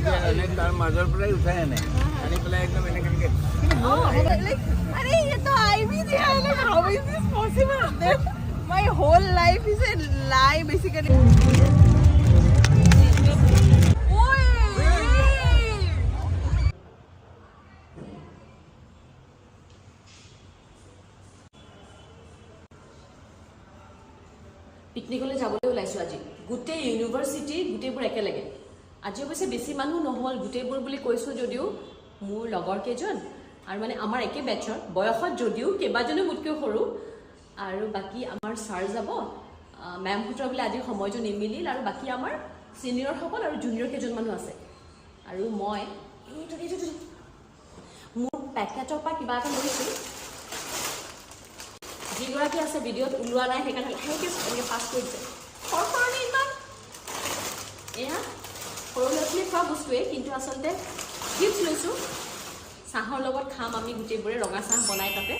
তাৰ মাজৰ পৰাই উঠাই আনে আনি পেলাই একদম এনেকে अरे ये तो आई भी नहीं है like how is this possible then my whole life is a lie basically পিকনিকলৈ যাবলৈ ওলাইছোঁ আজি গোটেই ইউনিভাৰ্চিটি গোটেইবোৰ একেলগে আজি অৱশ্যে বেছি মানুহ নহ'ল গোটেইবোৰ বুলি কৈছোঁ যদিও মোৰ লগৰ কেইজন আৰু মানে আমাৰ একে বেটছৰ বয়সত যদিও কেইবাজনো মোতকৈ সৰু আৰু বাকী আমাৰ ছাৰ যাব মেমহঁতৰ বোলে আজি সময়টো নিমিলিল আৰু বাকী আমাৰ ছিনিয়ৰসকল আৰু জুনিয়ৰ কেইজন মানুহ আছে আৰু মই মোৰ পেকেটৰ পৰা কিবা এটা লৈছোঁ যিগৰাকী আছে ভিডিঅ'ত ওলোৱা নাই সেইকাৰণে লাহেকৈ এনেকৈ পাছ কৰিছে সৰসৰণি ইমান এয়া সৰু ল'ৰা ছোৱালীয়ে খোৱা বস্তুৱেই কিন্তু আচলতে চিপছ লৈছোঁ চাহৰ লগত খাম আমি গোটেইবোৰে ৰঙা চাহ বনাই তাতে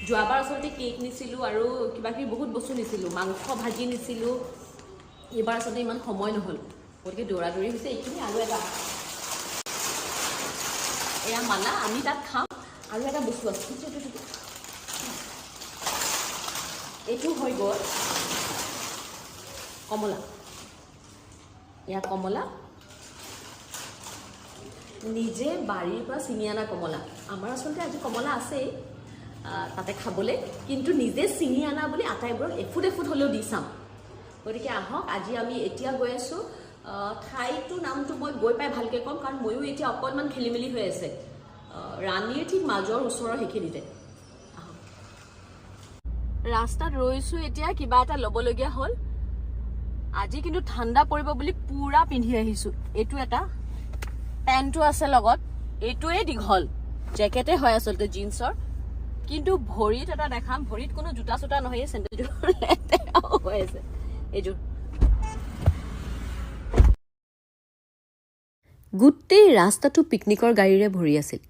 যোৱাবাৰ আচলতে কেক নিছিলোঁ আৰু কিবাকিবি বহুত বস্তু নিছিলোঁ মাংস ভাজি নিছিলোঁ এইবাৰ আচলতে ইমান সময় নহ'ল গতিকে দৌৰা দৌৰি হৈছে এইখিনি আৰু এটা এয়া মালা আমি তাত খাম আৰু এটা বস্তু আছে এইটো হৈ গ'ল কমলা এয়া কমলা নিজে বাৰীৰ পৰা ছিঙি অনা কমলা আমাৰ আচলতে আজি কমলা আছেই তাতে খাবলৈ কিন্তু নিজে ছিঙি অনা বুলি আটাইবোৰক এফুট এফুট হ'লেও দি চাম গতিকে আহক আজি আমি এতিয়া গৈ আছোঁ ঠাইটোৰ নামটো মই গৈ পাই ভালকৈ ক'ম কাৰণ ময়ো এতিয়া অকণমান খেলি মেলি হৈ আছে ৰাণীৰ ঠিক মাজৰ ওচৰৰ সেইখিনিতে ৰাস্তাত ৰৈছোঁ এতিয়া কিবা এটা ল'বলগীয়া হ'ল আজি কিন্তু ঠাণ্ডা পৰিব বুলি পুৰা পিন্ধি আহিছোঁ এইটো এটা পেণ্টটো আছে লগত এইটোৱে দীঘল জেকেটে হয় আচলতে জিন্সৰ কিন্তু ভৰিত এটা দেখাম ভৰিত কোনো জোতা চোতা নহয় চেণ্ডেলযোৰ লেতেৰাও হৈ আছে এইযোৰ গোটেই ৰাস্তাটো পিকনিকৰ গাড়ীৰে ভৰি আছিল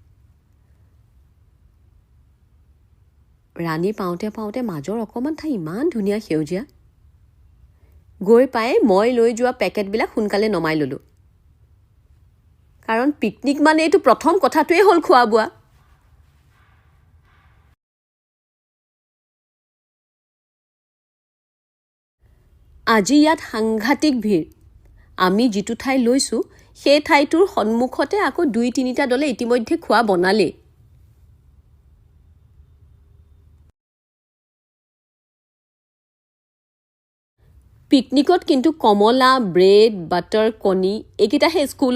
ৰাণী পাওঁতে পাওঁতে মাজৰ অকণমান ঠাই ইমান ধুনীয়া সেউজীয়া গৈ পাই মই লৈ যোৱা পেকেটবিলাক সোনকালে নমাই ল'লোঁ কাৰণ পিকনিক মানে এইটো প্ৰথম কথাটোৱেই হ'ল খোৱা বোৱা আজি ইয়াত সাংঘাতিক ভিৰ আমি যিটো ঠাই লৈছোঁ সেই ঠাইটোৰ সন্মুখতে আকৌ 2-3টা দলে ইতিমধ্যে খোৱা বনালেই পিকনিকত কিন্তু কমলা ব্ৰেড বাটাৰ কণী এইকেইটাহে স্কুলত